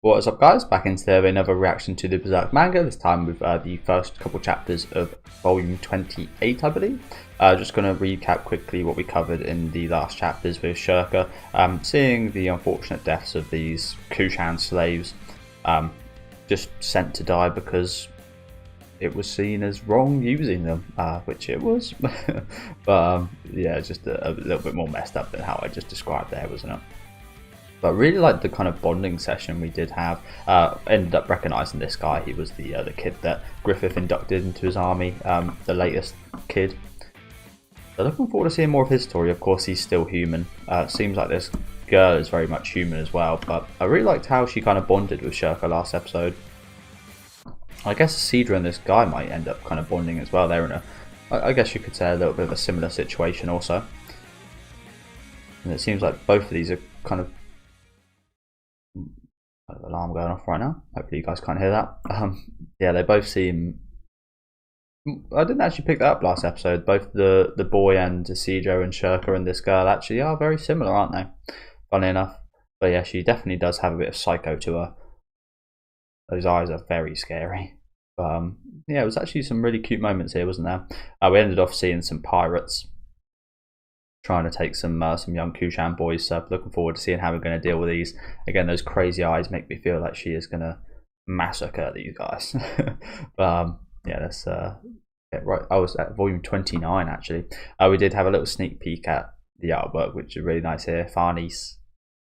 What is up, guys? Back into another reaction to the Berserk manga, this time with the first couple chapters of volume 28, I believe. Just going to recap quickly what we covered in the last chapters with Schierke, seeing the unfortunate deaths of these Kushan slaves, just sent to die because it was seen as wrong using them, which it was. But yeah, just a little bit more messed up than how I just described there, wasn't it? But I really liked the kind of bonding session we did have. Ended up recognising this guy. He was the kid that Griffith inducted into his army, the latest kid. So looking forward to seeing more of his story. Of course, he's still human. Seems like this girl is very much human as well. But I really liked how she kind of bonded with Schierke last episode. I guess Isidro and this guy might end up kind of bonding as well. They're in I guess you could say, a little bit of a similar situation also. And it seems like both of these are kind of alarm going off right now. Hopefully you guys can't hear that. Yeah, they both seem... I didn't actually pick that up last episode. Both the boy and Isidro and Schierke and this girl actually are very similar, aren't they? Funny enough. But yeah, she definitely does have a bit of psycho to her. Those eyes are very scary. But yeah, it was actually some really cute moments here, wasn't there? We ended off seeing some pirates trying to take some young Kushan boys, so looking forward to seeing how we're going to deal with these. Again, those crazy eyes make me feel like she is going to massacre these guys. But yeah, let's get right. I was at volume 29 actually. We did have a little sneak peek at the artwork, which is really nice here. Farnese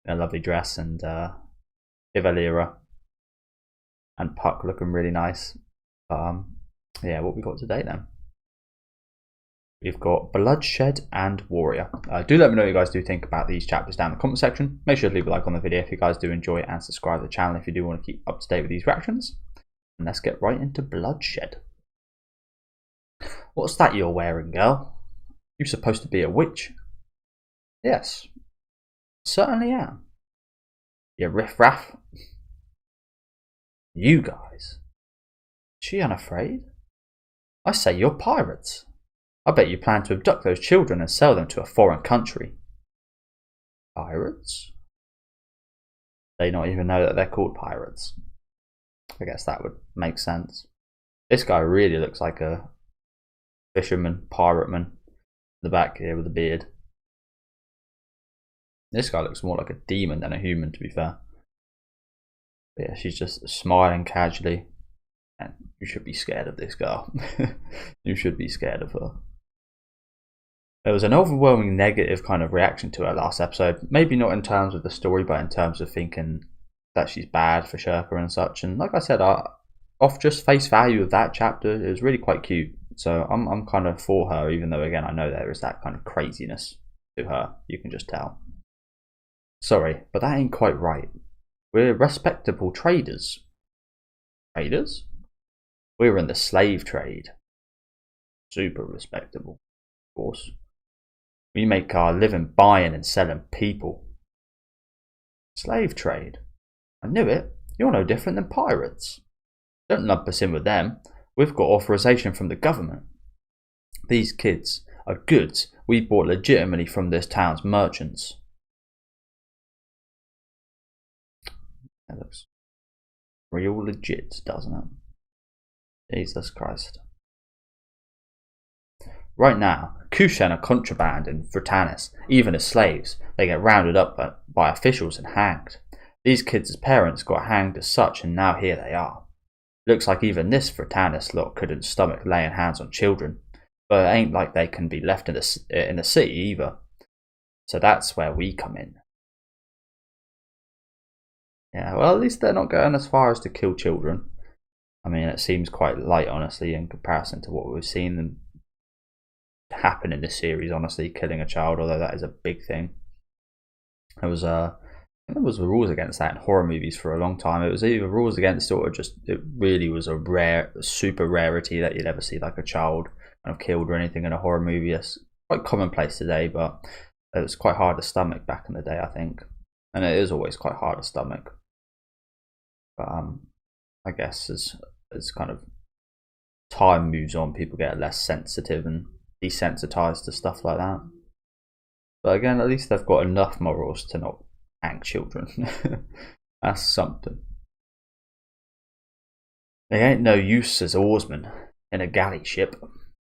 in a lovely dress, and Ivalira and Puck looking really nice. Yeah, what we got today then? We've got Bloodshed and Warrior. Do let me know what you guys do think about these chapters down in the comment section. Make sure to leave a like on the video if you guys do enjoy it, and subscribe to the channel if you do want to keep up to date with these reactions. And let's get right into Bloodshed. What's that you're wearing, girl? You're supposed to be a witch. Yes, certainly am. You riffraff. You guys. Is she unafraid? I say you're pirates. I bet you plan to abduct those children and sell them to a foreign country. Pirates? They not even know that they're called pirates. I guess that would make sense. This guy really looks like a fisherman, pirateman in the back here with a beard. This guy looks more like a demon than a human, to be fair. But yeah, she's just smiling casually. And you should be scared of this girl. You should be scared of her. There was an overwhelming negative kind of reaction to her last episode. Maybe not in terms of the story, but in terms of thinking that she's bad for Schierke and such. And like I said, off just face value of that chapter, it was really quite cute. So I'm kind of for her, even though again I know there is that kind of craziness to her. You can just tell. Sorry, but that ain't quite right. We're respectable traders. Traders? We're in the slave trade. Super respectable, of course. We make our living buying and selling people. Slave trade? I knew it. You're no different than pirates. Don't lump us in with them. We've got authorization from the government. These kids are goods we bought legitimately from this town's merchants. That looks real legit, doesn't it? Jesus Christ. Right now, Kushan are contraband in Farnese, even as slaves. They get rounded up by officials and hanged. These kids' parents got hanged as such, and now here they are. Looks like even this Farnese lot couldn't stomach laying hands on children, but it ain't like they can be left in the city either. So that's where we come in. Yeah, well, at least they're not going as far as to kill children. I mean, it seems quite light, honestly, in comparison to what we've seen them happen in this series, honestly, killing a child, although that is a big thing. There was rules against that in horror movies for a long time. It was either rules against it, or just it really was a super rarity that you'd ever see like a child kind of killed or anything in a horror movie. It's quite commonplace today, but it was quite hard to stomach back in the day, I think, and it is always quite hard to stomach. But I guess as kind of time moves on, people get less sensitive and desensitized to stuff like that. But again, at least they've got enough morals to not hang children. That's something. They ain't no use as oarsmen in a galley ship.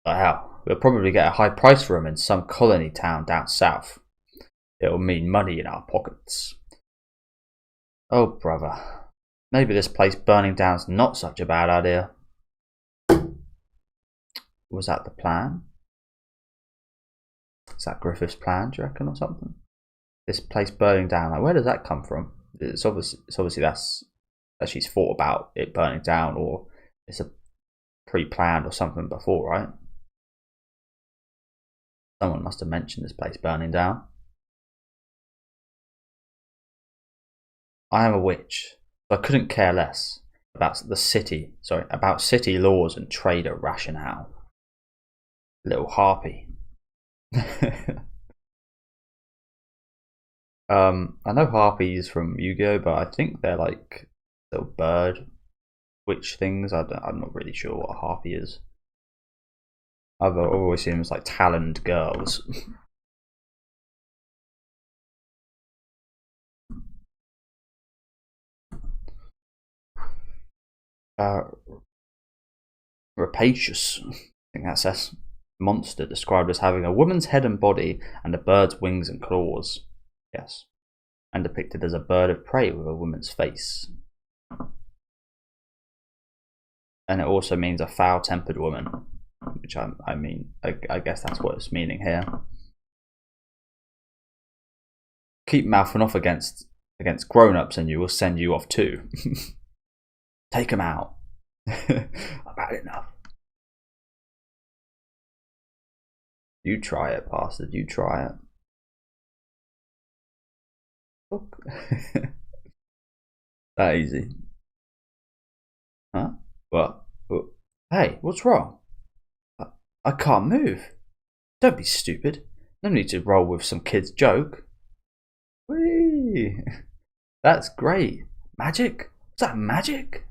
But hell, we'll probably get a high price for 'em in some colony town down south. It'll mean money in our pockets. Oh, brother. Maybe this place burning down's not such a bad idea. Was that the plan? Is that Griffith's plan, do you reckon, or something? This place burning down, like, where does that come from? It's obviously that she's thought about it burning down, or it's a pre-planned or something before, right? Someone must have mentioned this place burning down. I am a witch, so I couldn't care less about about city laws and trader rationale. Little harpy. I know harpies from Yu-Gi-Oh, but I think they're like little bird witch things. I'm not really sure what a harpy is. I've always seen them as like taloned girls. Rapacious, I think that says. Monster described as having a woman's head and body and a bird's wings and claws. Yes. And depicted as a bird of prey with a woman's face. And it also means a foul-tempered woman, which I guess that's what it's meaning here. Keep mouthing off against grown-ups and you will send you off too. Take them out. I've had enough. You try it, bastard. You try it. Look. That easy. Huh? What? Hey, what's wrong? I can't move. Don't be stupid. No need to roll with some kid's joke. Whee! That's great. Magic? Is that magic?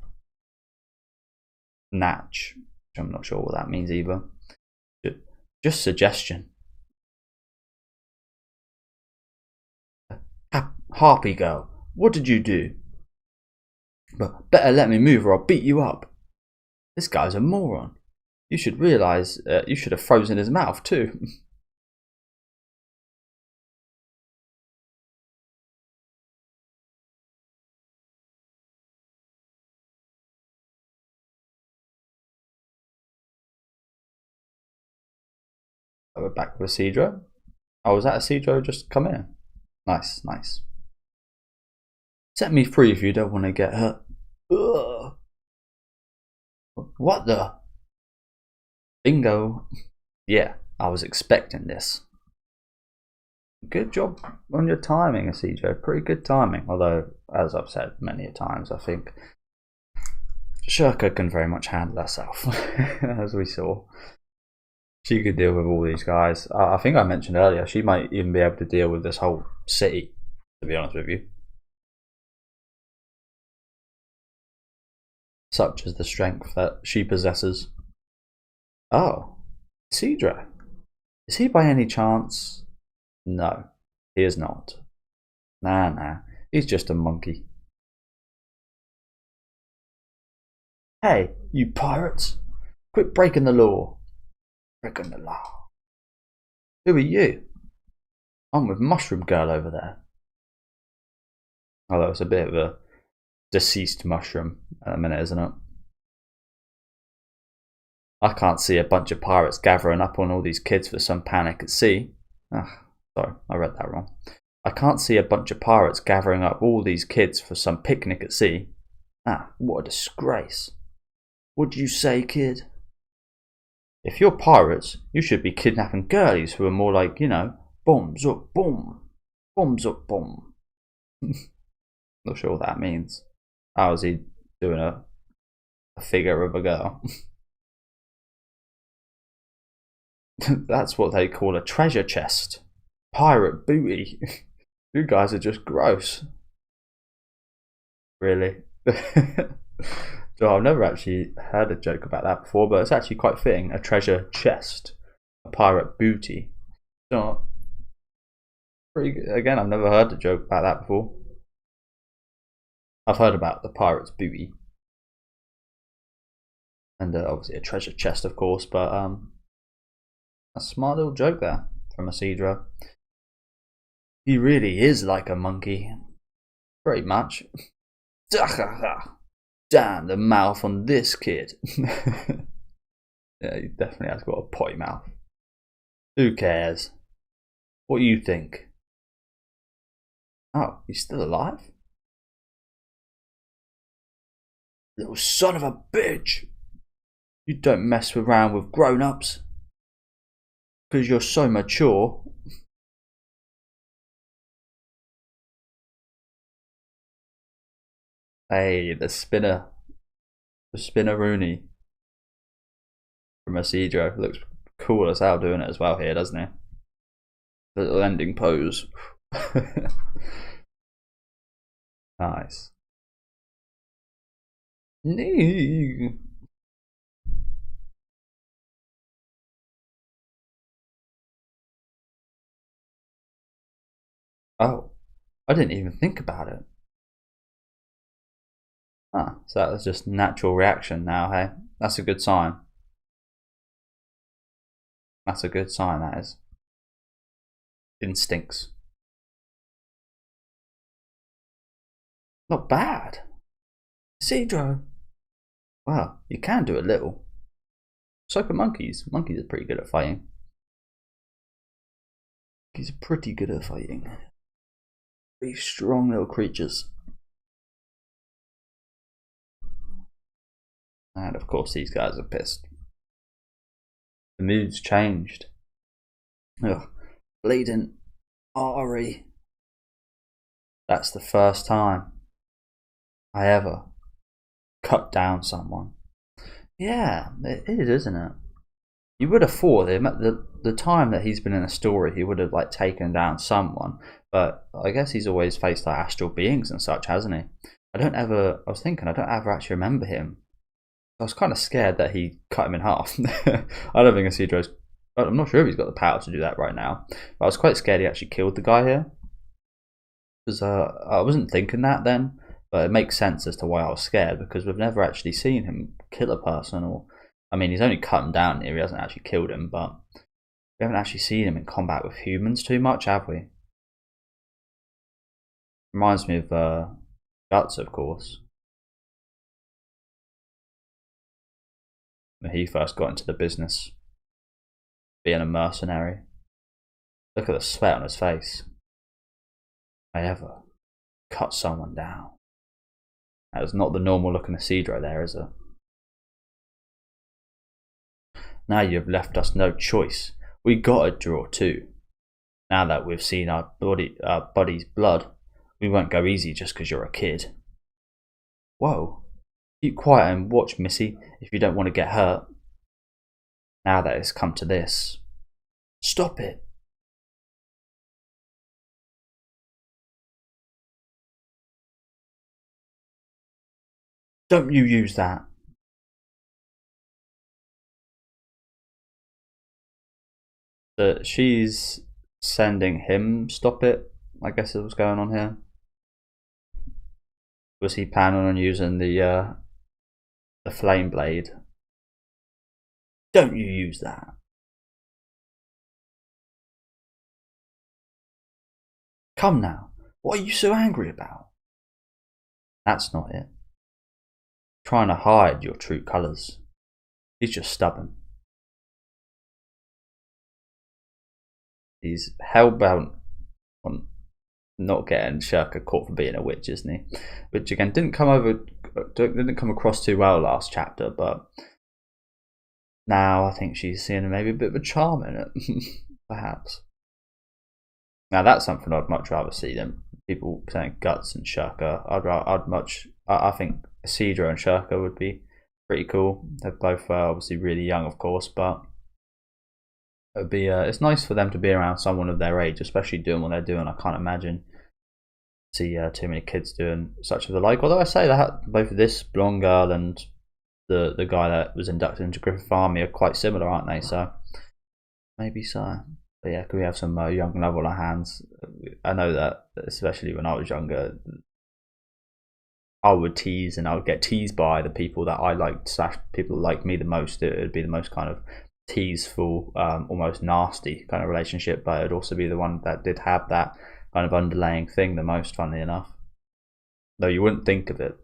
Natch. I'm not sure what that means either. Just suggestion. Harpy girl, what did you do? But better let me move or I'll beat you up. This guy's a moron. You should realise you should have frozen his mouth too. We're back with Isidro. Oh, was that Isidro just come in? Nice, nice. Set me free if you don't want to get hurt. Ugh. What the? Bingo. Yeah, I was expecting this. Good job on your timing, Isidro. Pretty good timing. Although, as I've said many a times, I think Schierke can very much handle herself, as we saw. She could deal with all these guys. I think I mentioned earlier, she might even be able to deal with this whole city, to be honest with you. Such is the strength that she possesses. Oh, Isidro. Is he by any chance? No, he is not. Nah, he's just a monkey. Hey, you pirates! Quit breaking the law. Breaking the law. Who are you? I'm with Mushroom Girl over there. Although it's a bit of a deceased mushroom at a minute, isn't it? I can't see a bunch of pirates gathering up on all these kids for some panic at sea. Sorry, I read that wrong. I can't see a bunch of pirates gathering up all these kids for some picnic at sea. What a disgrace. What do you say, kid? If you're pirates, you should be kidnapping girlies who are more like, you know, bombs up, boom. Bombs up, boom. Not sure what that means. How is he doing a figure of a girl? That's what they call a treasure chest. Pirate booty. You guys are just gross. Really? So I've never actually heard a joke about that before, but it's actually quite fitting. A treasure chest, a pirate booty. So, again, I've never heard a joke about that before. I've heard about the pirate's booty. And obviously a treasure chest, of course, but a smart little joke there from Isidro. He really is like a monkey. Pretty much. Damn the mouth on this kid. Yeah, he definitely has got a potty mouth. Who cares? What do you think? Oh, he's still alive? Little son of a bitch! You don't mess around with grown-ups. Because you're so mature. Hey, the spinner. The spinner-rooney. From Isidro. Looks cool as hell doing it as well here, doesn't he? The little ending pose. Nice. Nee. Oh, I didn't even think about it. Ah, so that was just natural reaction now, hey? That's a good sign. That's a good sign, that is. Instincts. Not bad. Isidro. Well, you can do a little. So can monkeys. Monkeys are pretty good at fighting. Monkeys are pretty good at fighting. Pretty strong little creatures. And of course these guys are pissed. The mood's changed. Ugh. Bleeding artery. That's the first time I ever cut down someone. Yeah, it is, isn't it? You would have thought the time that he's been in a story, he would have like taken down someone, but I guess he's always faced like astral beings and such, hasn't he? I don't ever actually remember him. I was kind of scared that he cut him in half. I don't think Isidro's. I'm not sure if he's got the power to do that right now. But I was quite scared he actually killed the guy here, because I wasn't thinking that then. But it makes sense as to why I was scared, because we've never actually seen him kill a person, or I mean, he's only cut him down here. He hasn't actually killed him, but we haven't actually seen him in combat with humans too much, have we? Reminds me of Guts, of course. When he first got into the business, being a mercenary. Look at the sweat on his face. I ever cut someone down. That is not the normal looking Isidro there, is it? Now you've left us no choice. We gotta draw too. Now that we've seen our body's blood, we won't go easy just because you're a kid. Whoa. Keep quiet and watch, Missy, if you don't want to get hurt. Now that it's come to this. Stop it. Don't you use that. She's sending him stop it, I guess is what's going on here. Was he planning on using the flame blade? Don't you use that. Come now, what are you so angry about? That's not it. Trying to hide your true colours. He's just stubborn. He's hellbound on not getting Schierke caught for being a witch, isn't he? Which again didn't come across too well last chapter, but now I think she's seeing maybe a bit of a charm in it, perhaps. Now that's something I'd much rather see than people saying Guts and Schierke. I think Isidro and Schierke would be pretty cool. They're both obviously really young, of course, but it would be. It's nice for them to be around someone of their age, especially doing what they're doing. I can't imagine see too many kids doing such of the like. Although I say that both this blonde girl and the guy that was inducted into Griffith Army are quite similar, aren't they? So maybe so. But yeah, could we have some young love on our hands? I know that, especially when I was younger, I would tease and I would get teased by the people that I liked / people that like me the most. It would be the most kind of teaseful, almost nasty kind of relationship, but it would also be the one that did have that kind of underlying thing the most, funnily enough. Though you wouldn't think of it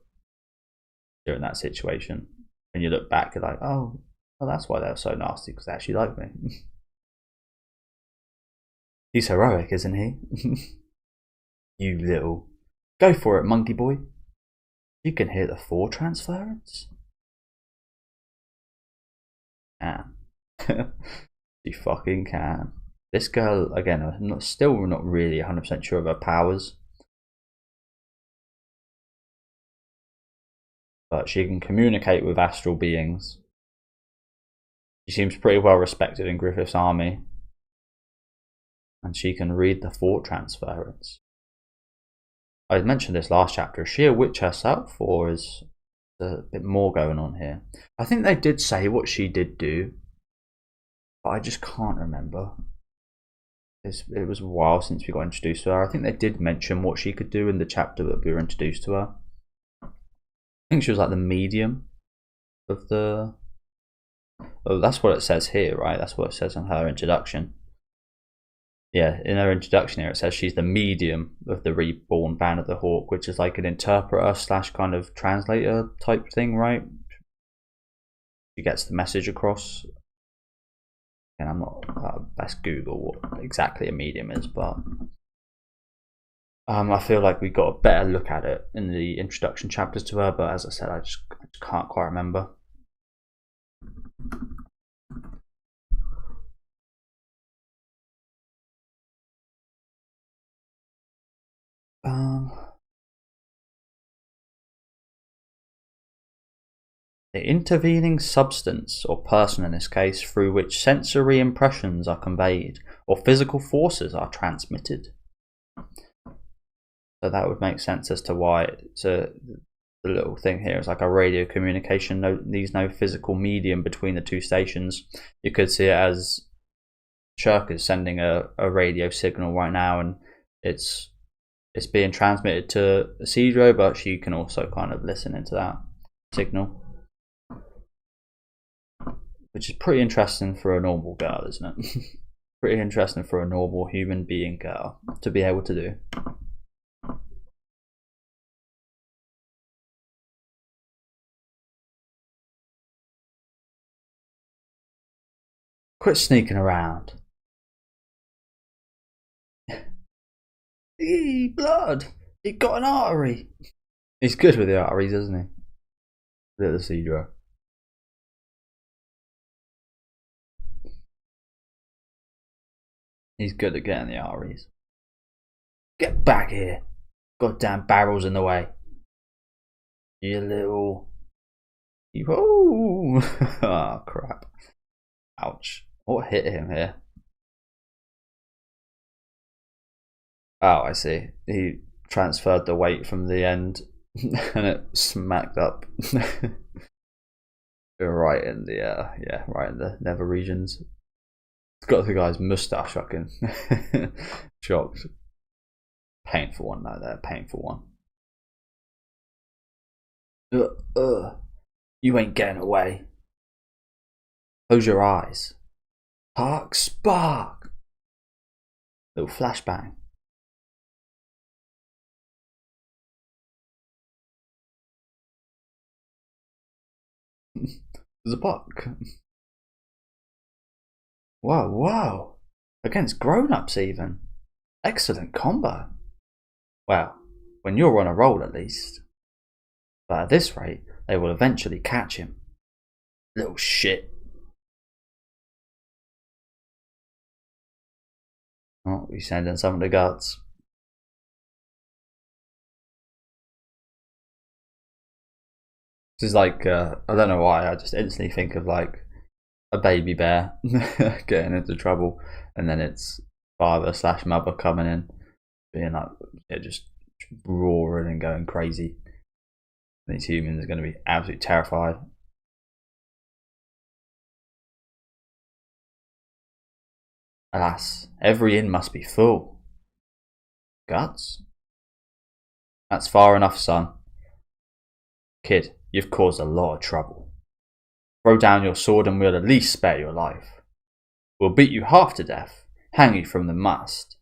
during that situation. When you look back, you're like, oh, well, that's why they're so nasty, because they actually like me. He's heroic, isn't he? You little... Go for it, monkey boy. You can hear the 4 transference? Can. You fucking can. This girl, again, I'm still not really 100% sure of her powers. But she can communicate with astral beings. She seems pretty well respected in Griffith's army. And she can read the 4 transference. I mentioned this last chapter. Is she a witch herself, or is there a bit more going on here? I think they did say what she did do, but I just can't remember. It was a while since we got introduced to her. I think they did mention what she could do in the chapter that we were introduced to her. I think she was like the medium of the... Oh, that's what it says here, right? That's what it says in her introduction. Yeah, in her introduction here it says she's the medium of the reborn Band of the Hawk, which is like an interpreter / kind of translator type thing, right? She gets the message across. And I'm not... best Google what exactly a medium is, but... I feel like we got a better look at it in the introduction chapters to her, but as I said, I just can't quite remember. The intervening substance, or person in this case, through which sensory impressions are conveyed, or physical forces are transmitted. So that would make sense as to why the little thing here is like a radio communication. There's no physical medium between the 2 stations. You could see it as Schierke is sending a radio signal right now, and it's being transmitted to Isidro, but she can also kind of listen into that signal. Which is pretty interesting for a normal girl, isn't it? Pretty interesting for a normal human being girl to be able to do. Quit sneaking around. Eee, blood! He got an artery! He's good with the arteries, isn't he? Little Isidro. He's good at getting the arteries. Get back here! Goddamn barrel's in the way. You little... Oh! Oh, crap. Ouch. What hit him here? Oh, I see. He transferred the weight from the end and it smacked up. Right in the right in the nether regions. It's got the guy's moustache fucking shocked. Painful one though, there, painful one. You ain't getting away. Close your eyes. Hark, spark. Little flashbang. There's a buck. Whoa, whoa. Against grown-ups even. Excellent combo. Well, when you're on a roll at least. But at this rate, they will eventually catch him. Little shit. Oh, we send in some of the guards. This is like, I don't know why, I just instantly think of like a baby bear getting into trouble, and then it's father / mother coming in, being like, yeah, just roaring and going crazy. These humans are going to be absolutely terrified. Alas, every inn must be full. Guts? That's far enough, son. Kid, you've caused a lot of trouble. Throw down your sword and we'll at least spare your life. We'll beat you half to death, hang you from the mast,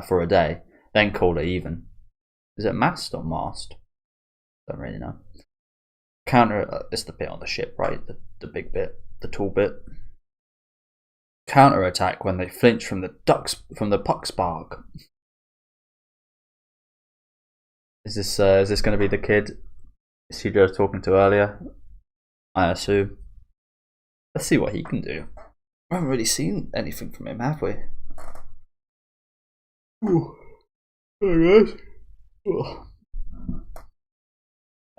for a day, then call it even. Is it mast or mast? Don't really know. Counter, it's the bit on the ship, right? The big bit, the tall bit. Counter attack when they flinch from the puck spark. Is this going to be the kid Isidro was talking to earlier? I assume. Let's see what he can do. I haven't really seen anything from him, have we? Ooh. Alright.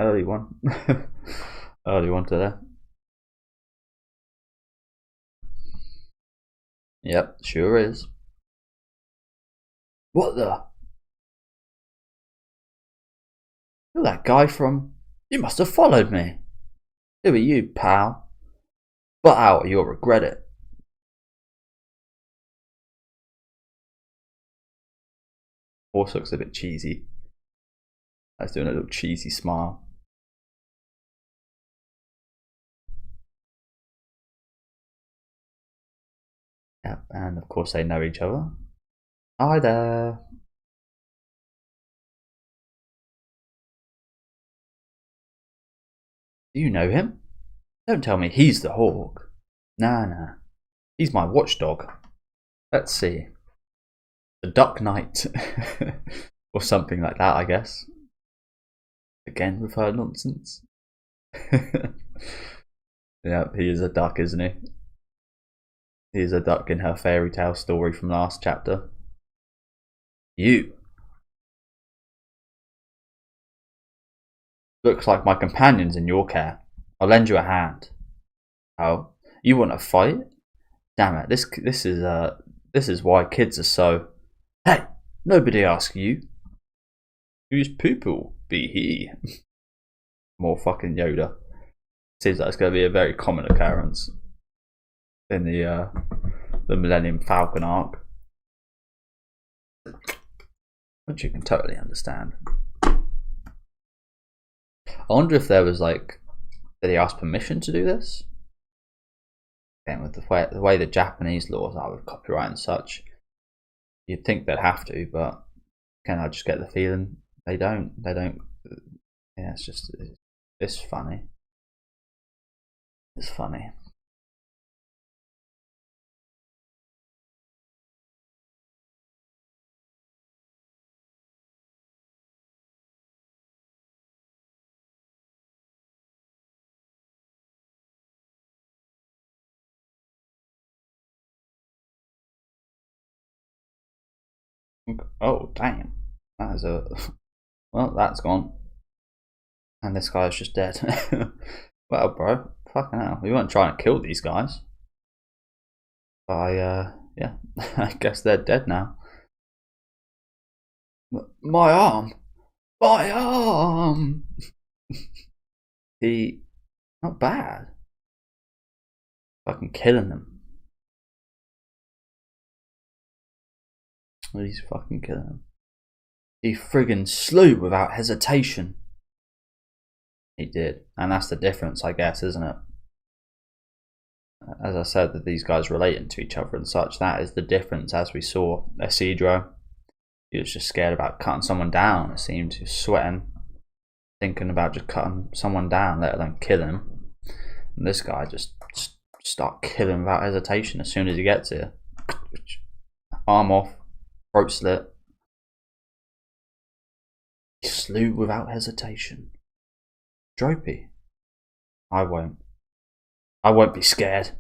Early one. Early one today. Yep, sure is. What the? You're that guy from... You must have followed me. Who are you, pal? Butt out or you'll regret it. Horse looks a bit cheesy. I was doing a little cheesy smile. Yep, and of course they know each other. Hi there. Do you know him? Don't tell me he's the Hawk. Nah. He's my watchdog. Let's see. The Duck Knight. Or something like that, I guess. Again with her nonsense. Yeah, he is a duck, isn't he? He is a duck in her fairy tale story from last chapter. You. Looks like my companion's in your care. I'll lend you a hand. Oh, you want to fight? Damn it! This is why kids are so. Hey, nobody asked you. Whose pupil be he? More fucking Yoda. Seems like it's going to be a very common occurrence in the Millennium Falcon arc, which you can totally understand. I wonder if there was like, did he ask permission to do this? Again, with the way the Japanese laws are with copyright and such, you'd think they'd have to, but can I just get the feeling they don't? They don't. Yeah, it's funny. It's funny. Oh damn! That is a. Well, that's gone. And this guy's just dead. Well, bro, fucking hell. We weren't trying to kill these guys. Yeah, I guess they're dead now. My arm! My arm! Not bad. Fucking killing them. He's fucking killing them. He friggin' slew without hesitation. He did, and that's the difference, I guess, isn't it? As I said, that these guys relating to each other and such, that is the difference. As we saw, Isidro, he was just scared about cutting someone down. It seemed he was sweating, thinking about just cutting someone down, let alone killing him. And this guy just start killing without hesitation as soon as he gets here. Arm off, throat slit. He slew without hesitation. Dropey. I won't be scared.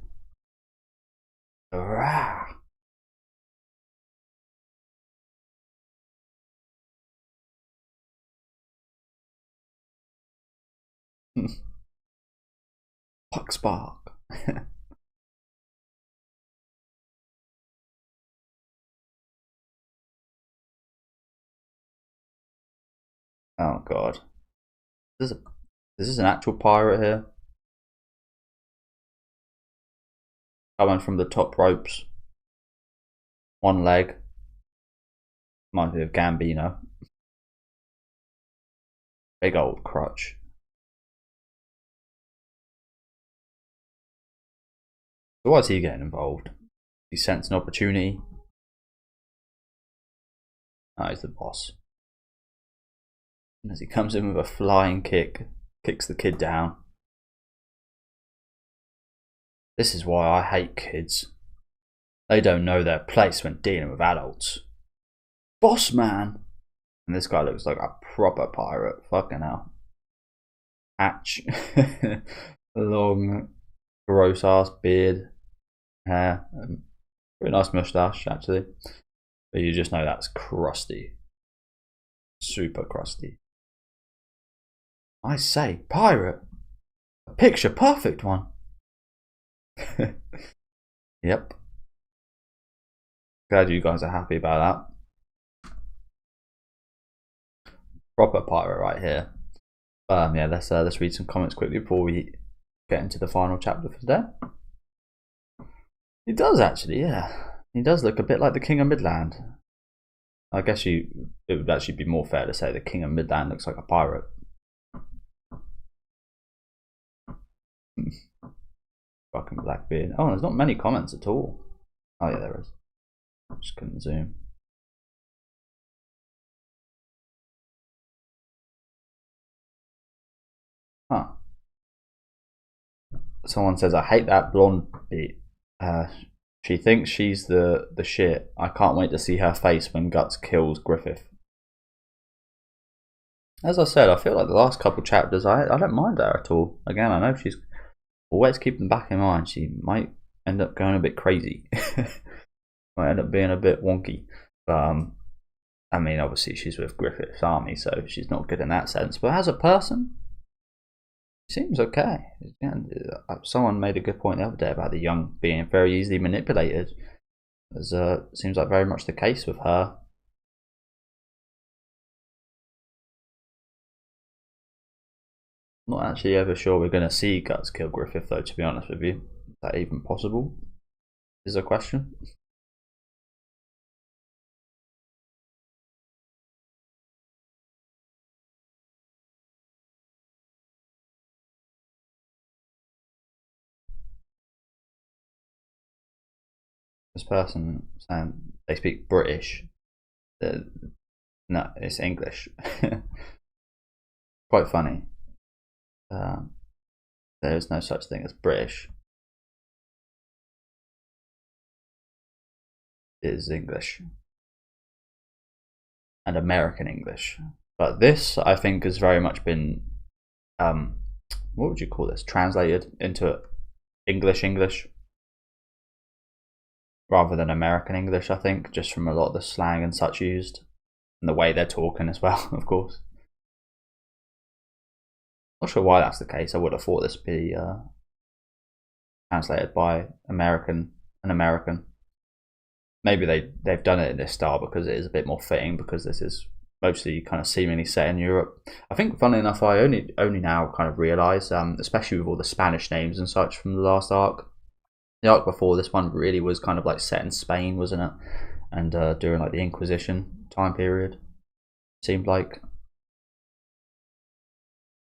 Rah. Puck spark. Oh god. This is an actual pirate here. Coming from the top ropes. One leg. Reminds me of Gambino. Big old crutch. So why is he getting involved? He sensed an opportunity. Oh, he's the boss. And as he comes in with a flying kick, kicks the kid down. This is why I hate kids. They don't know their place when dealing with adults. Boss man! And this guy looks like a proper pirate. Fucking hell. Hatch. Long, gross ass beard. Hair. Pretty nice moustache, actually. But you just know that's crusty. Super crusty. I say, pirate. A picture perfect one. Yep. Glad you guys are happy about that. Proper pirate right here. Yeah, let's read some comments quickly before we get into the final chapter for today. He does actually, yeah. He does look a bit like the King of Midland. I guess it would actually be more fair to say the King of Midland looks like a pirate. Fucking Blackbeard. Oh, there's not many comments at all. Oh yeah, there is. Just couldn't zoom. Huh. Someone says, I hate that blonde beat. She thinks she's the shit. I can't wait to see her face when Guts kills Griffith. As I said, I feel like the last couple chapters, I don't mind her at all. Again, I know she's always keeping back in mind she might end up going a bit crazy. Might end up being a bit wonky. But I mean, obviously she's with Griffith's army, so she's not good in that sense. But as a person, she seems okay. Someone made a good point the other day about the young being very easily manipulated. Seems like very much the case with her. Not actually ever sure we're going to see Guts kill Griffith, though, to be honest with you. Is that even possible? Is a question. This person saying they speak British. No, it's English. Quite funny. There is no such thing as British. It is English. And American English. But this, I think, has very much been, what would you call this? Translated into English rather than American English, I think, just from a lot of the slang and such used. And the way they're talking as well, of course. Not sure why that's the case. I would have thought this would be translated by an American. Maybe they've done it in this style because it is a bit more fitting, because this is mostly kind of seemingly set in Europe. I think, funnily enough, I only now kind of realise, especially with all the Spanish names and such from the last arc. The arc before this one really was kind of like set in Spain, wasn't it? And during like the Inquisition time period, seemed like.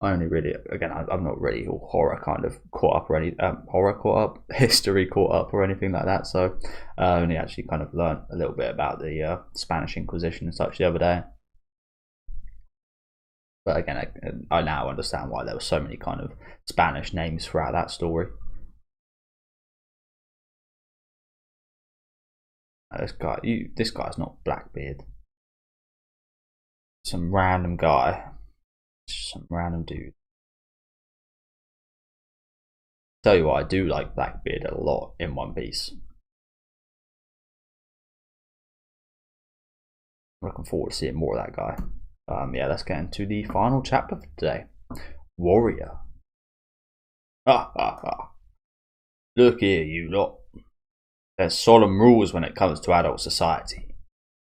I only really, again, I'm not really all horror kind of caught up or any history caught up or anything like that. So I only actually kind of learned a little bit about the Spanish Inquisition and such the other day. But again, I now understand why there were so many kind of Spanish names throughout that story. This guy's not Blackbeard. Some random guy. Some random dude. Tell you what, I do like Blackbeard a lot in One Piece. I'm looking forward to seeing more of that guy. Yeah, let's get into the final chapter for today. Warrior. Ha ha ha. Look here, you lot. There's solemn rules when it comes to adult society.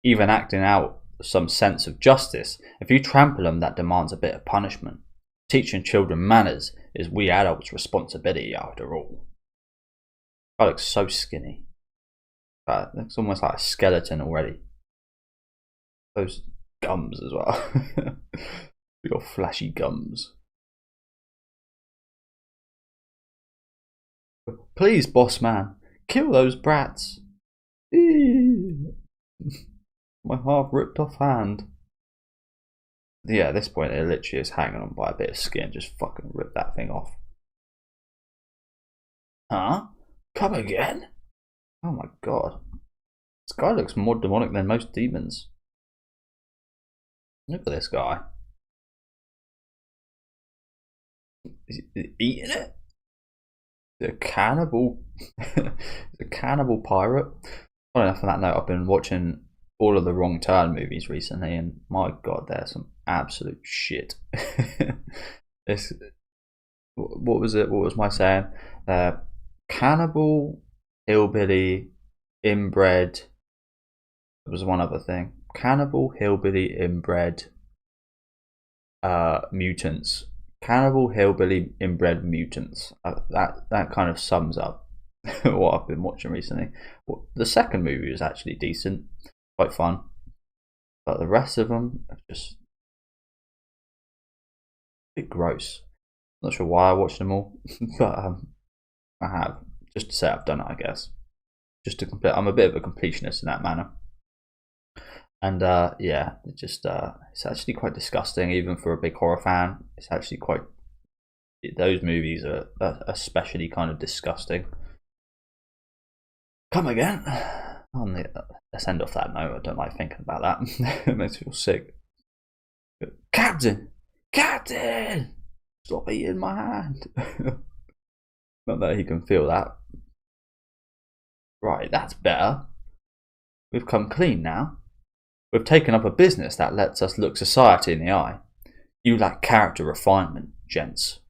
Even acting out some sense of justice. If you trample them, that demands a bit of punishment. Teaching children manners is we adults' responsibility after all. That looks so skinny. But it's almost like a skeleton already. Those gums as well. Your flashy gums. Please, boss man, kill those brats. My half ripped off hand. Yeah, at this point it literally is hanging on by a bit of skin. Just fucking rip that thing off. Huh? Come again? Oh my god. This guy looks more demonic than most demons. Look at this guy. Is he eating it? Is it a cannibal? A cannibal pirate? Funny enough, on that note, I've been watching all of the Wrong Turn movies recently, and my god, there's some absolute shit. This, what was it? What was my saying? Cannibal, hillbilly, inbred. There was one other thing. Cannibal, hillbilly, inbred, mutants. Cannibal, hillbilly, inbred mutants. That kind of sums up what I've been watching recently. The second movie was actually decent, quite fun, but the rest of them are just a bit gross. Not sure why I watched them all, but I have, just to say I've done it, I guess. Just to complete. I'm a bit of a completionist in that manner. And yeah, it's actually quite disgusting, even for a big horror fan. It's actually quite. Those movies are especially kind of disgusting. Come again? Let's end off that note. I don't like thinking about that. It makes me feel sick. Captain! Captain! Stop eating my hand. Not that he can feel that. Right, that's better. We've come clean now. We've taken up a business that lets us look society in the eye. You lack character refinement, gents.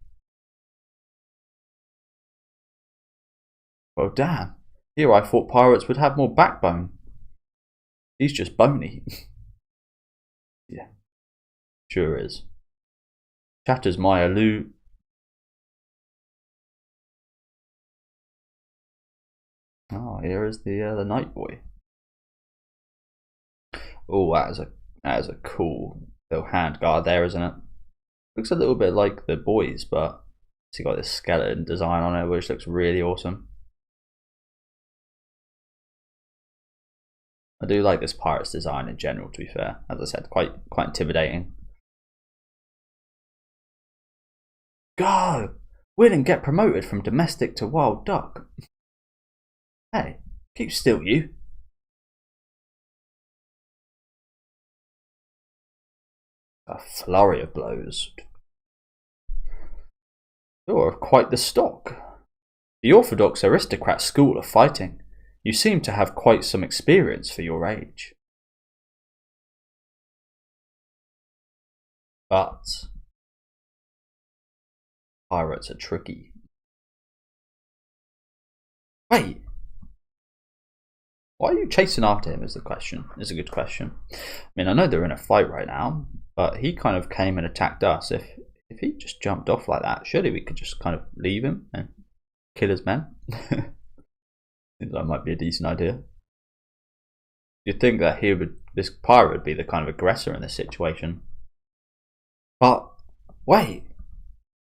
Well, damn. Here I thought pirates would have more backbone. He's just bony. Yeah, sure is. Chatters my allu. Oh, here is the night boy. Oh, that is a cool little hand guard there, isn't it? Looks a little bit like the boys, but it's got this skeleton design on it, which looks really awesome. I do like this pirate's design in general, to be fair. As I said, quite intimidating. Go! Win and get promoted from domestic to wild duck. Hey, keep still, you. A flurry of blows. You're quite the stock. The orthodox aristocrat school of fighting. You seem to have quite some experience for your age. But pirates are tricky. Wait. Why are you chasing after him is the question. Is a good question. I mean, I know they're in a fight right now, but he kind of came and attacked us. If he just jumped off like that, surely we could just kind of leave him and kill his men. That might be a decent idea. You'd think that this pirate would be the kind of aggressor in this situation. But wait,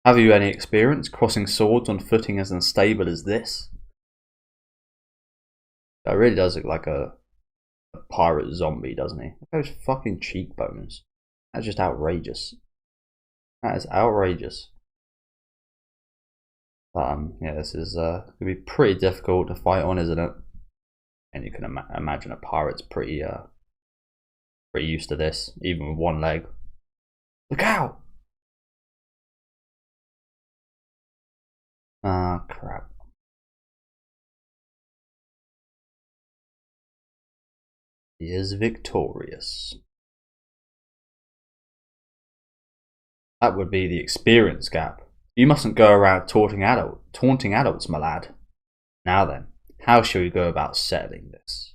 have you any experience crossing swords on footing as unstable as this? That really does look like a pirate zombie, doesn't he? Look at those fucking cheekbones. That's just outrageous. That is outrageous. But yeah, this is gonna be pretty difficult to fight on, isn't it? And you can imagine a pirate's pretty used to this, even with one leg. Look out! Ah, crap. He is victorious. That would be the experience gap. You mustn't go around taunting adults, my lad. Now then, how shall we go about settling this?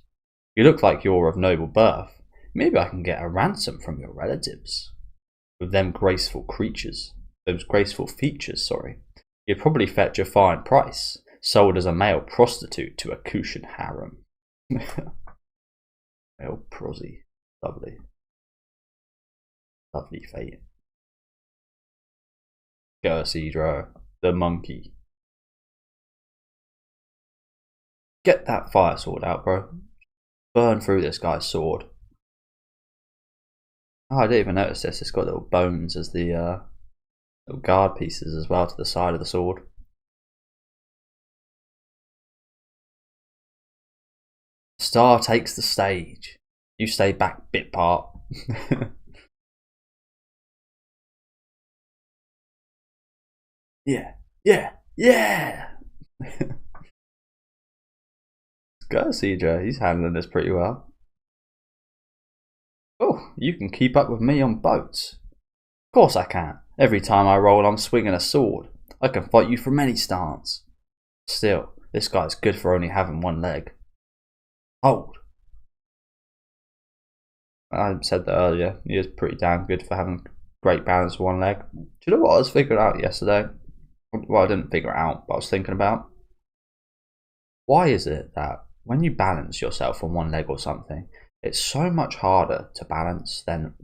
You look like you're of noble birth. Maybe I can get a ransom from your relatives. With those graceful features, sorry. You'd probably fetch a fine price, sold as a male prostitute to a Kushan harem. Male prosy. Lovely. Lovely fate. Go Isidro, the monkey. Get that fire sword out, bro. Burn through this guy's sword. Oh, I didn't even notice this. It's got little bones as the little guard pieces as well to the side of the sword. Star takes the stage. You stay back, bit part. Yeah, yeah, yeah! Go CJ, he's handling this pretty well. Oh, you can keep up with me on boats. Of course I can. Every time I roll, I'm swinging a sword. I can fight you from any stance. Still, this guy's good for only having one leg. Hold. I said that earlier. He is pretty damn good for having great balance with one leg. Do you know what I was figuring out yesterday? Well, I didn't figure it out, but I was thinking about. Why is it that when you balance yourself on one leg or something, it's so much harder to balance than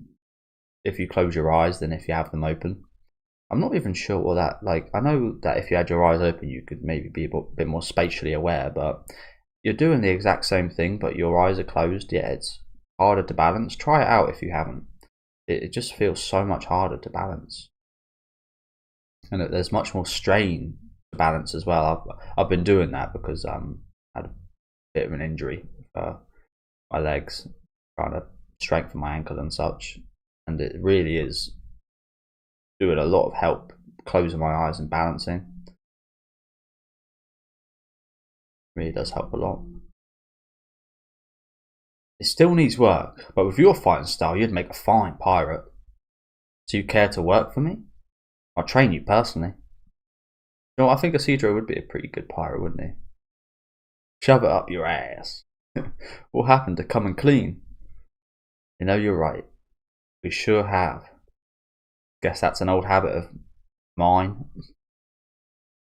if you close your eyes than if you have them open? I'm not even sure what that, like, I know that if you had your eyes open you could maybe be a bit more spatially aware, but you're doing the exact same thing but your eyes are closed. Yeah, it's harder to balance. Try it out if you haven't. It just feels so much harder to balance, and there's much more strain to balance as well. I've been doing that because I had a bit of an injury for my legs, trying to strengthen my ankle and such, and it really is doing a lot of help closing my eyes and balancing. It really does help a lot. It still needs work, but with your fighting style you'd make a fine pirate. Do you care to work for me? I'll train you personally. You know, I think Isidro would be a pretty good pirate, wouldn't he? Shove it up your ass. What happened to coming clean? You know, you're right. We sure have. Guess that's an old habit of mine.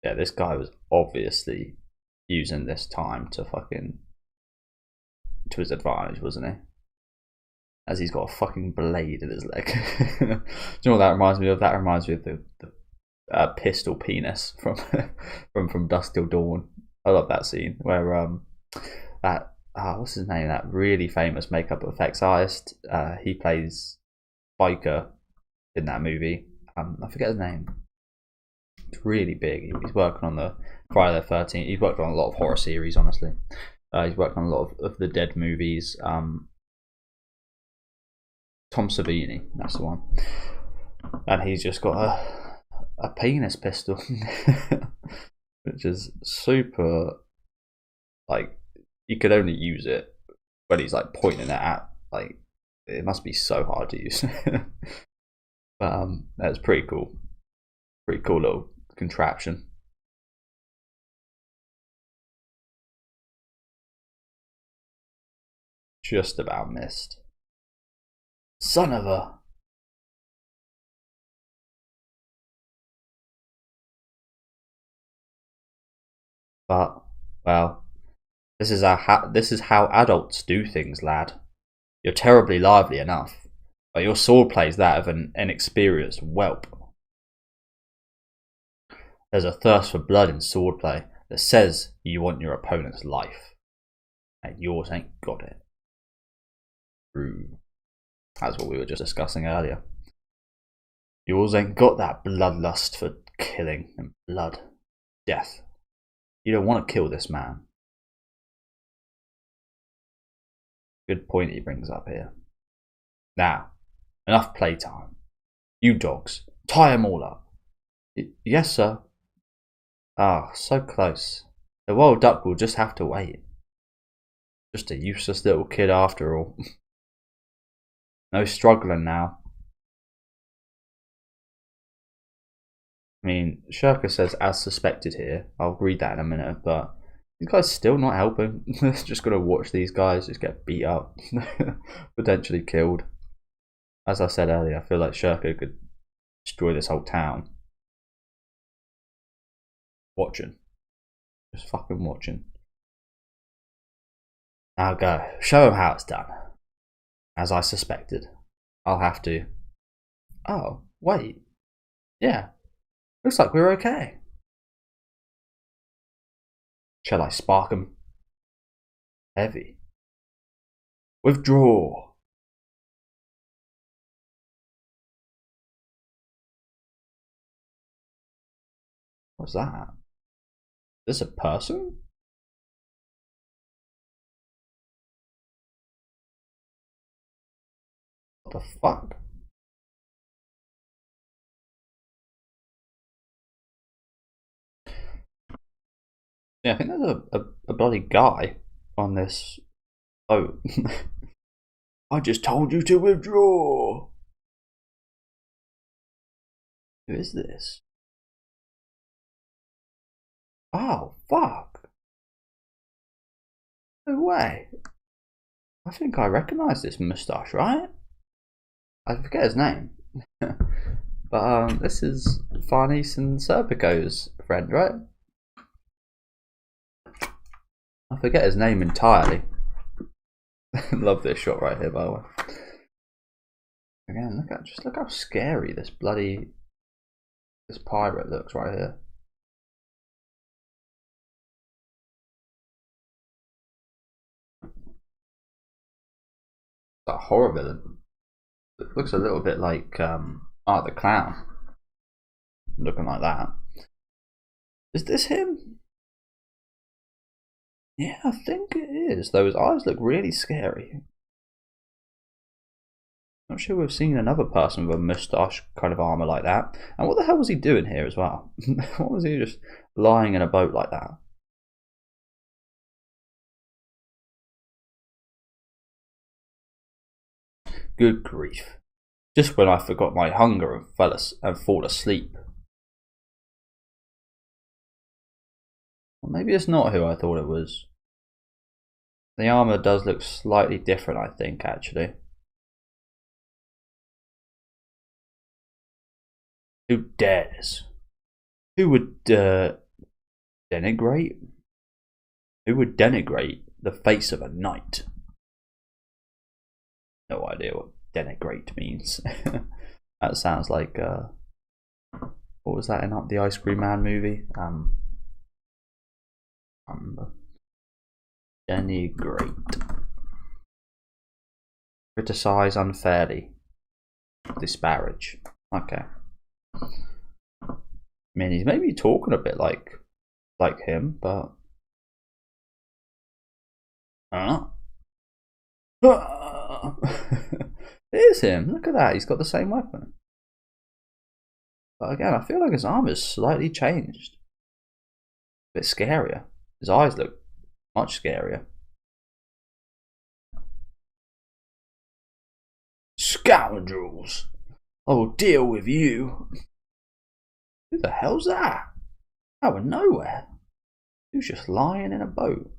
Yeah, this guy was obviously using this time to his advantage, wasn't he? As he's got a fucking blade in his leg. Do you know what that reminds me of? That reminds me of the pistol penis from Dusk Till Dawn. I love that scene where what's his name? That really famous makeup effects artist. He plays Biker in that movie. I forget his name. It's really big. He's working on the Friday the 13th. He's worked on a lot of horror series, honestly. He's worked on a lot of the Dead movies. Tom Savini, that's the one. And he's just got a penis pistol, which is super. Like, you could only use it when he's like pointing it at. Like, it must be so hard to use. But that's pretty cool. Pretty cool little contraption. Just about missed. Son of a. But, well, this is how adults do things, lad. You're terribly lively enough, but your sword play is that of an inexperienced whelp. There's a thirst for blood in swordplay that says you want your opponent's life, and yours ain't got it. True. That's what we were just discussing earlier. Yours ain't got that bloodlust for killing and blood, death. You don't want to kill this man. Good point he brings up here. Now, enough playtime. You dogs, tie them all up. Yes, sir. Ah, so close. The wild duck will just have to wait. Just a useless little kid after all. No struggling now. I mean, Schierke says as suspected here. I'll read that in a minute, but these guys still not helping. Just gonna watch these guys just get beat up, potentially killed. As I said earlier, I feel like Schierke could destroy this whole town. Watching. Just fucking watching. Now go. Show them how it's done. As I suspected. I'll have to. Oh, wait. Yeah. Looks like we're okay. Shall I spark 'em? Heavy. Withdraw. What's that? Is this a person? What the fuck? Yeah, I think there's a bloody guy on this boat. I just told you to withdraw. Who is this? Oh, fuck. No way. I think I recognise this moustache, right? I forget his name. But this is Farnese and Serpico's friend, right? I forget his name entirely. Love this shot right here, by the way. Again, look how scary this pirate looks right here. That horror villain. It looks a little bit like Art the Clown. Looking like that. Is this him? Yeah, I think it is. Those eyes look really scary. Not sure we've seen another person with a moustache kind of armor like that. And what the hell was he doing here as well? What was he just lying in a boat like that? Good grief. Just when I forgot my hunger and fall asleep. Well, maybe it's not who I thought it was. The armor does look slightly different, I think, actually. Who dares? Who would denigrate? Who would denigrate the face of a knight? No idea what denigrate means. That sounds like what was that in the Ice Cream Man movie? I can't remember. Denigrate. Criticize unfairly. Disparage. Okay. I mean, he's maybe talking a bit like him, but Here's him. Look at that. He's got the same weapon. But again, I feel like his armor's slightly changed. A bit scarier. His eyes look much scarier. Scoundrels! I will deal with you. Who the hell's that? Out of nowhere. Who's just lying in a boat?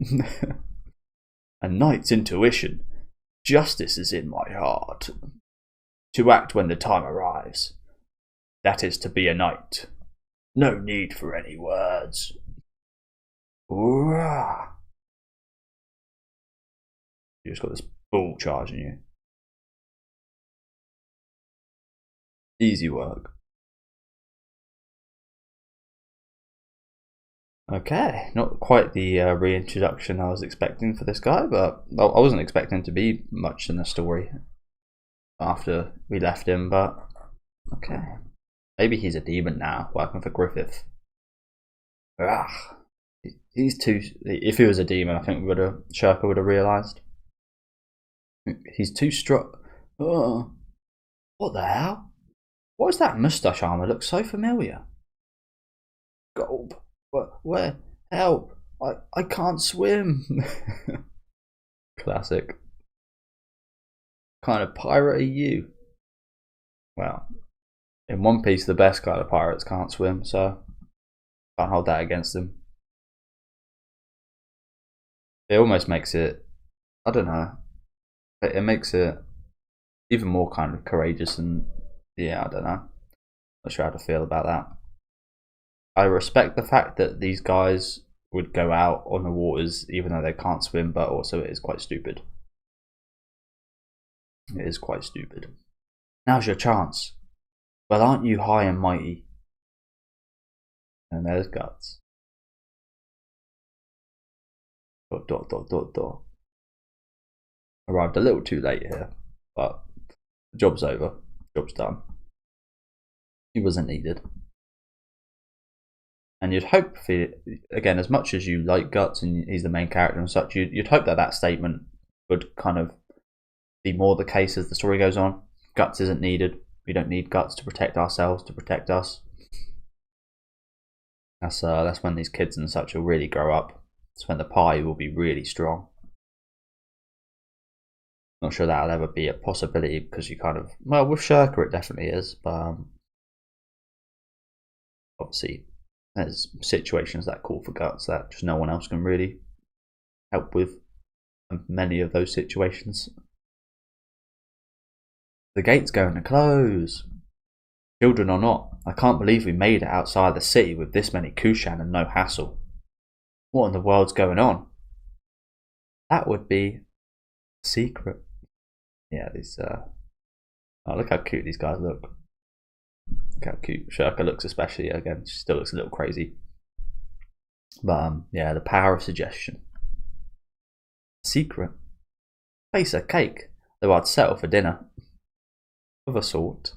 A knight's intuition. Justice is in my heart. To act when the time arrives. That is to be a knight. No need for any words. Hurrah! You just got this bull charging you. Easy work. Okay, not quite the reintroduction I was expecting for this guy, but I wasn't expecting to be much in the story after we left him, but okay. Maybe he's a demon now, working for Griffith. Ugh. He's too... If he was a demon, I think Schierke would have realised. He's too strong. Oh, what the hell? Why does that moustache armour look so familiar? Gulp. Where? Help! I can't swim. Classic. Kind of pirate are you? Well, in One Piece, the best kind of pirates can't swim, so can't hold that against them. It almost makes it, I don't know, it makes it even more kind of courageous, and yeah, I don't know. Not sure how to feel about that. I respect the fact that these guys would go out on the waters even though they can't swim, but also it is quite stupid. It is quite stupid. Now's your chance. Well, aren't you high and mighty? And there's Guts. Arrived a little too late here, but the job's over. Job's done. He wasn't needed. And you'd hope, again, as much as you like Guts and he's the main character and such, you'd hope that that statement would kind of be more the case as the story goes on. Guts isn't needed. We don't need Guts to protect ourselves, to protect us. That's when these kids and such will really grow up. That's when the pie will be really strong. Not sure that'll ever be a possibility because you kind of, well, with Schierke it definitely is, but obviously there's situations that call for Guts that just no one else can really help with many of those situations. The gate's going to close. Children or not, I can't believe we made it outside the city with this many Kushan and no hassle. What in the world's going on? That would be a secret. Yeah, these oh, look how cute these guys look. Look how cute Schierke looks, especially. Again, she still looks a little crazy. But yeah, the power of suggestion. Secret. Face a cake, though I'd settle for dinner. Of a sort.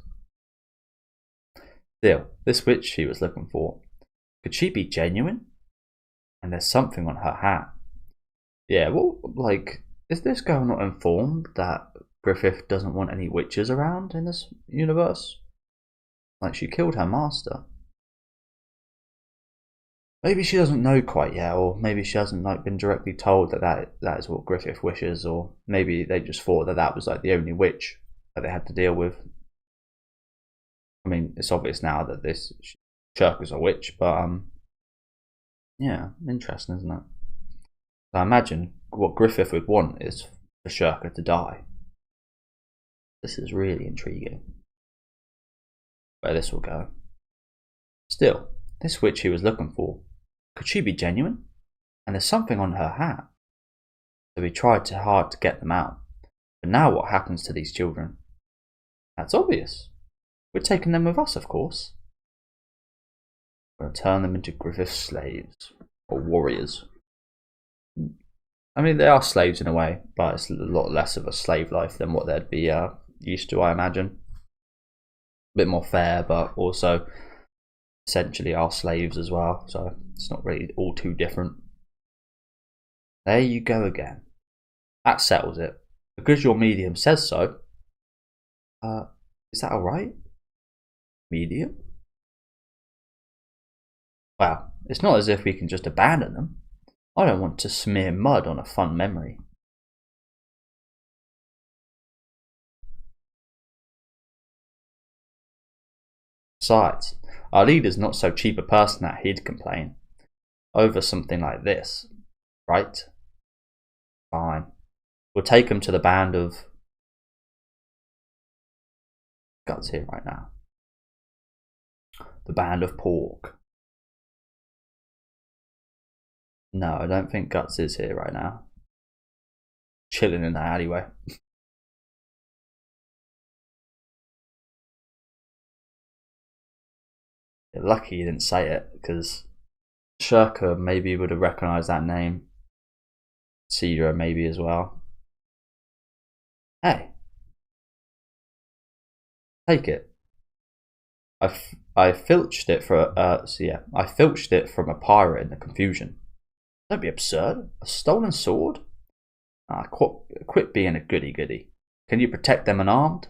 Still, this witch she was looking for, could she be genuine? And there's something on her hat. Yeah, well, like, is this girl not informed that Griffith doesn't want any witches around in this universe? Like, she killed her master. Maybe she doesn't know quite yet, or maybe she hasn't like been directly told that is what Griffith wishes, or maybe they just thought that was like the only witch that they had to deal with. I mean, it's obvious now that this Schierke's a witch, but yeah, interesting, isn't it? I imagine what Griffith would want is for Schierke to die. This is really intriguing. Where this will go. Still, this witch he was looking for, could she be genuine? And there's something on her hat. So we tried too hard to get them out. But now what happens to these children? That's obvious. We're taking them with us, of course. We're going to turn them into Griffith's slaves. Or warriors. I mean, they are slaves in a way, but it's a lot less of a slave life than what they'd be used to, I imagine. A bit more fair, but also essentially are slaves as well, so it's not really all too different. There you go again. That settles it. Because your medium says so, is that alright? Medium? Well, it's not as if we can just abandon them. I don't want to smear mud on a fun memory. Besides, our leader's not so cheap a person that he'd complain over something like this, right? Fine. We'll take him to the band of Guts here right now. The band of pork. No, I don't think Guts is here right now. Chilling in the alleyway. You're lucky you didn't say it, because Schierke maybe would have recognised that name. Isidro maybe as well. Hey. Take it. I filched it for I filched it from a pirate in the confusion. Don't be absurd. A stolen sword? Quit being a goody-goody. Can you protect them unarmed?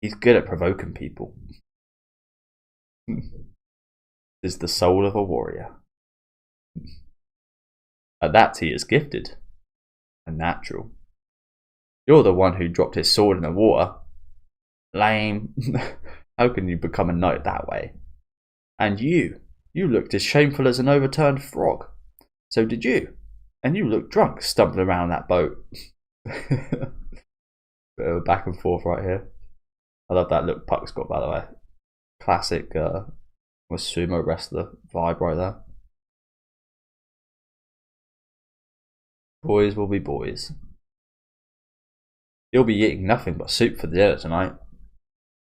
He's good at provoking people. Is the soul of a warrior. At that he is gifted. And natural. You're the one who dropped his sword in the water. Lame. How can you become a knight that way? And you looked as shameful as an overturned frog. So did you. And you looked drunk, stumbling around that boat. Bit of a back and forth right here. I love that look Puck's got, by the way. Classic sumo wrestler vibe right there. Boys will be boys. You'll be eating nothing but soup for dinner tonight.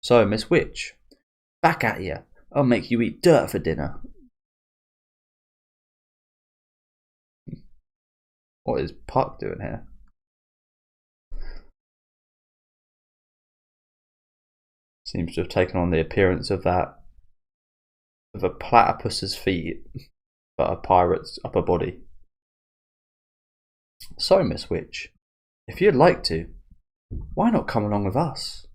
So, Miss Witch, back at you. I'll make you eat dirt for dinner. What is Puck doing here? Seems to have taken on the appearance of a platypus's feet, but a pirate's upper body. So, Miss Witch, if you'd like to, why not come along with us?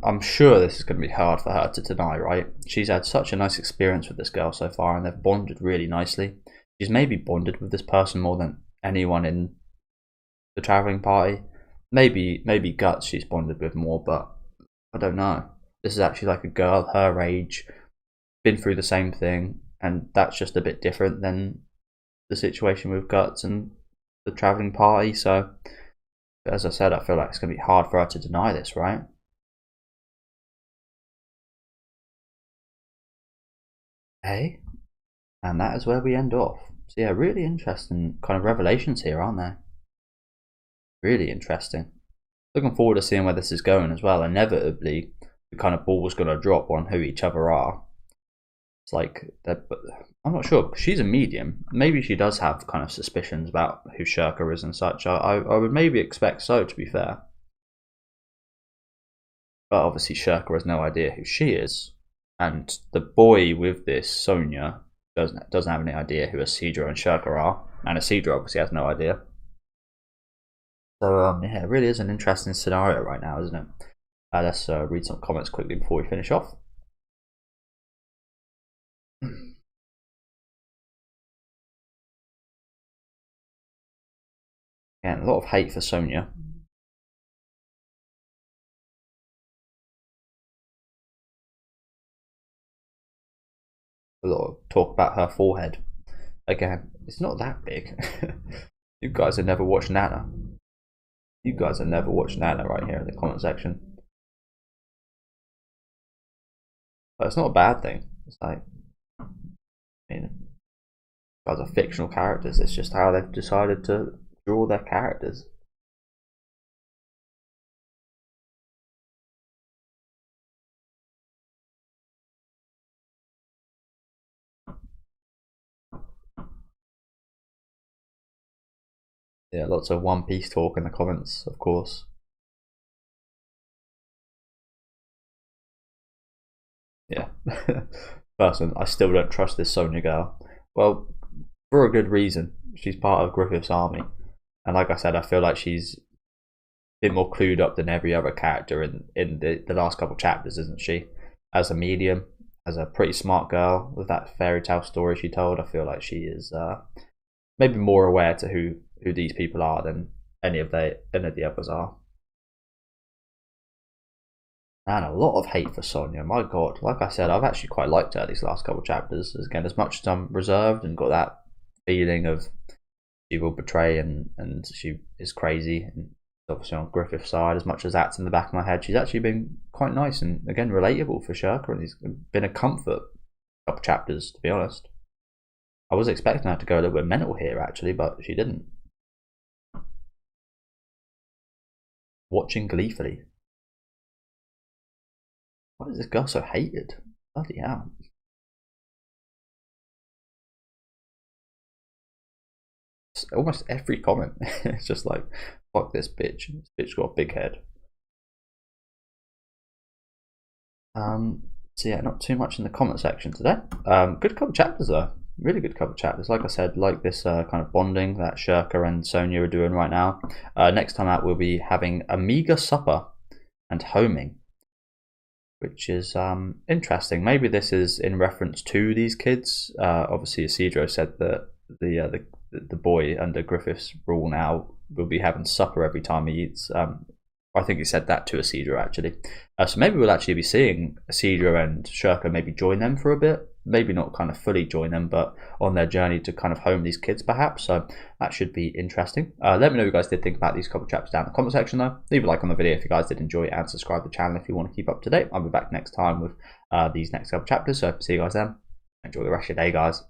I'm sure this is going to be hard for her to deny, right? She's had such a nice experience with this girl so far, and they've bonded really nicely. She's maybe bonded with this person more than anyone in the traveling party. Maybe Guts she's bonded with more, but I don't know. This is actually like a girl her age, been through the same thing, and that's just a bit different than the situation with Guts and the traveling party. So, as I said, I feel like it's going to be hard for her to deny this, right? Hey, and that is where we end off. So yeah, really interesting kind of revelations here, aren't they? Really interesting. Looking forward to seeing where this is going as well. Inevitably, the kind of ball's going to drop on who each other are. It's like, I'm not sure, because she's a medium. Maybe she does have kind of suspicions about who Schierke is and such. I would maybe expect so, to be fair. But obviously Schierke has no idea who she is. And the boy with this, Sonia, doesn't have any idea who Isidro and Schierke are. And Isidro obviously has no idea. So yeah, it really is an interesting scenario right now, isn't it? Let's read some comments quickly before we finish off. Again, a lot of hate for Sonia. A lot of talk about her forehead. Again, it's not that big. You guys have never watched Nana. You guys have never watched Nana right here in the comment section. But it's not a bad thing. It's like, I mean, guys are fictional characters. It's just how they've decided to draw their characters. Yeah, lots of One Piece talk in the comments, of course. Yeah. Personally, I still don't trust this Sonia girl. Well, for a good reason. She's part of Griffith's army. And like I said, I feel like she's a bit more clued up than every other character in the last couple chapters, isn't she? As a medium, as a pretty smart girl with that fairy tale story she told, I feel like she is maybe more aware to who these people are than any of the others are. And a lot of hate for Sonia, my god. Like I said, I've actually quite liked her these last couple of chapters. Again, as much as I'm reserved and got that feeling of she will betray and she is crazy, and obviously on Griffith's side, as much as that's in the back of my head, she's actually been quite nice and, again, relatable for Schierke, and he's been a comfort a couple chapters, to be honest. I was expecting her to go a little bit mental here, actually, but she didn't. Watching gleefully. Why is this girl so hated? Bloody hell. Almost every comment it's just like, fuck this bitch. This bitch got a big head. So yeah, not too much in the comment section today. Good couple chapters though. Really good couple chapters. Like I said, like this kind of bonding that Schierke and Sonia are doing right now. Next time out, we'll be having a meager supper and homing, which is interesting. Maybe this is in reference to these kids. Obviously, Isidro said that the boy under Griffith's rule now will be having supper every time he eats. I think he said that to Isidro actually. So maybe we'll actually be seeing Isidro and Schierke maybe join them for a bit. Maybe not kind of fully join them, but on their journey to kind of home these kids perhaps. So that should be interesting. Let me know what you guys did think about these couple chapters down in the comment section though. Leave a like on the video if you guys did enjoy it, and subscribe to the channel if you want to keep up to date. I'll be back next time with these next couple chapters. So see you guys then. Enjoy the rest of your day, guys.